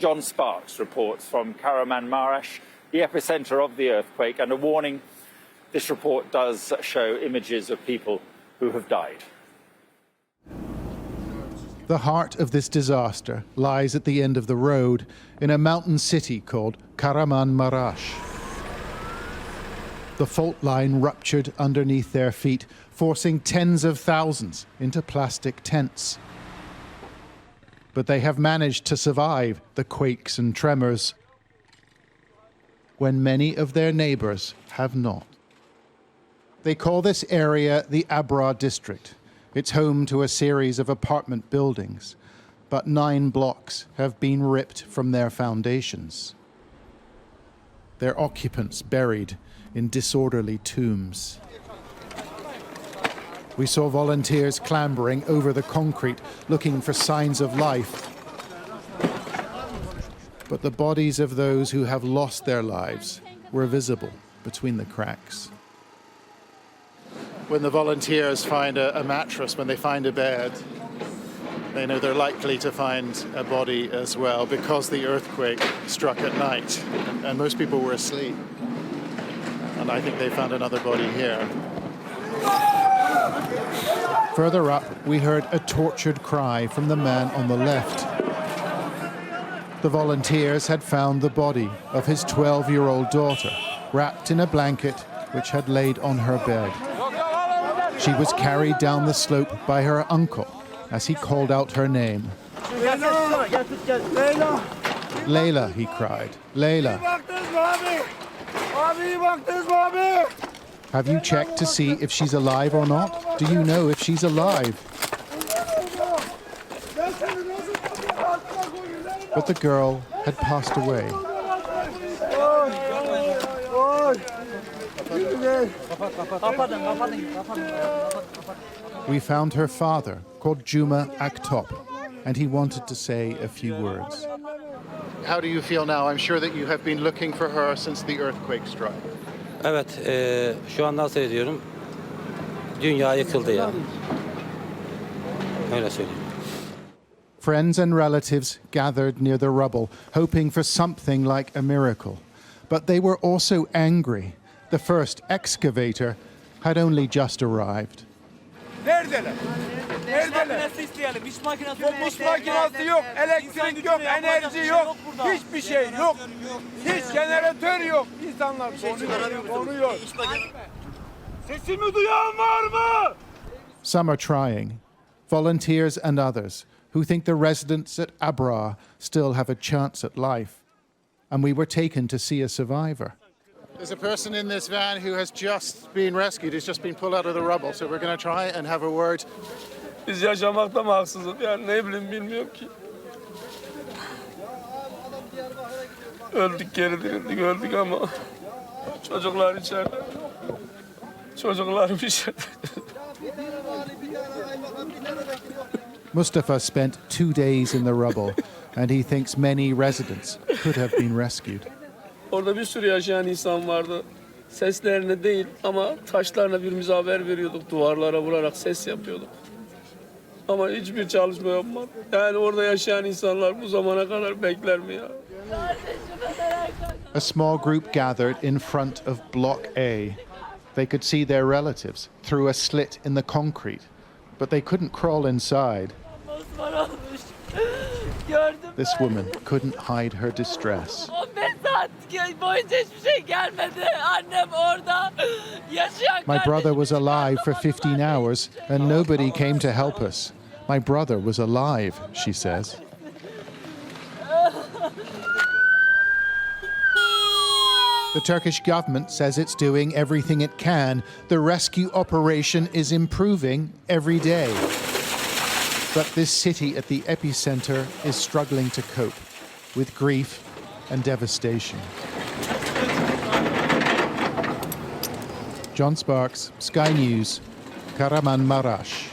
John Sparks reports from Kahramanmaras, the epicentre of the earthquake, and a warning: this report does show images of people who have died. The heart of this disaster lies at the end of the road in a mountain city called Kahramanmaras. The fault line ruptured underneath their feet, forcing tens of thousands into plastic tents. But they have managed to survive the quakes and tremors, when many of their neighbours have not. They call this area the Abra district. It's home to a series of apartment buildings, but 9 blocks have been ripped from their foundations. Their occupants buried in disorderly tombs. We saw volunteers clambering over the concrete, looking for signs of life. But the bodies of those who have lost their lives were visible between the cracks. When the volunteers find a mattress, when they find a bed, they know they're likely to find a body as well, because the earthquake struck at night and most people were asleep. And I think they found another body here. Further up, we heard a tortured cry from the man on the left. The volunteers had found the body of his 12-year-old daughter, wrapped in a blanket which had laid on her bed. She was carried down the slope by her uncle as he called out her name. Layla, he cried. Layla. Have you checked to see if she's alive or not? Do you know if she's alive? But the girl had passed away. We found her father, called Juma Aktop, and he wanted to say a few words. How do you feel now? I'm sure that you have been looking for her since the earthquake struck. Evet, şu an nasıl ediyorum? Dünya yıkıldı ya. Öyle söyleyeyim. Friends and relatives gathered near the rubble, hoping for something like a miracle. But they were also angry. The first excavator had only just arrived. Neredeler? Neredeler? Hiç makinesi yok, elektrik yok, enerji yok, hiçbir şey yok. Hiç jeneratör yok. İnsanlar konuyor. Sesimi duyan var mı? Some are trying. Volunteers and others who think the residents at Abra still have a chance at life. And we were taken to see a survivor. There's a person in this van who has just been rescued, who's just been pulled out of the rubble, so we're going to try and have a word. Biz yaşamakta mı haksızız? Yani ne bileyim, bilmiyorum ki. Öldük, geri dirildik, öldük ama çocuklar içeride. Çocuklarım içeride. Mustafa spent 2 days in the rubble, and he thinks many residents could have been rescued. Orada bir sürü yaşayan insan vardı. Seslerine değil ama taşlarına birbirimize haber veriyorduk. Duvarlara vurarak ses yapıyorduk. Ama hiçbir çalışma yapmadı. Yani orada yaşayan insanlar bu zamana kadar bekler mi ya? A small group gathered in front of Block A. They could see their relatives through a slit in the concrete, but they couldn't crawl inside. This woman couldn't hide her distress. My brother was alive for 15 hours and nobody came to help us. My brother was alive, she says. The Turkish government says it's doing everything it can. The rescue operation is improving every day. But this city at the epicentre is struggling to cope with grief and devastation. John Sparks, Sky News, Kahramanmaras.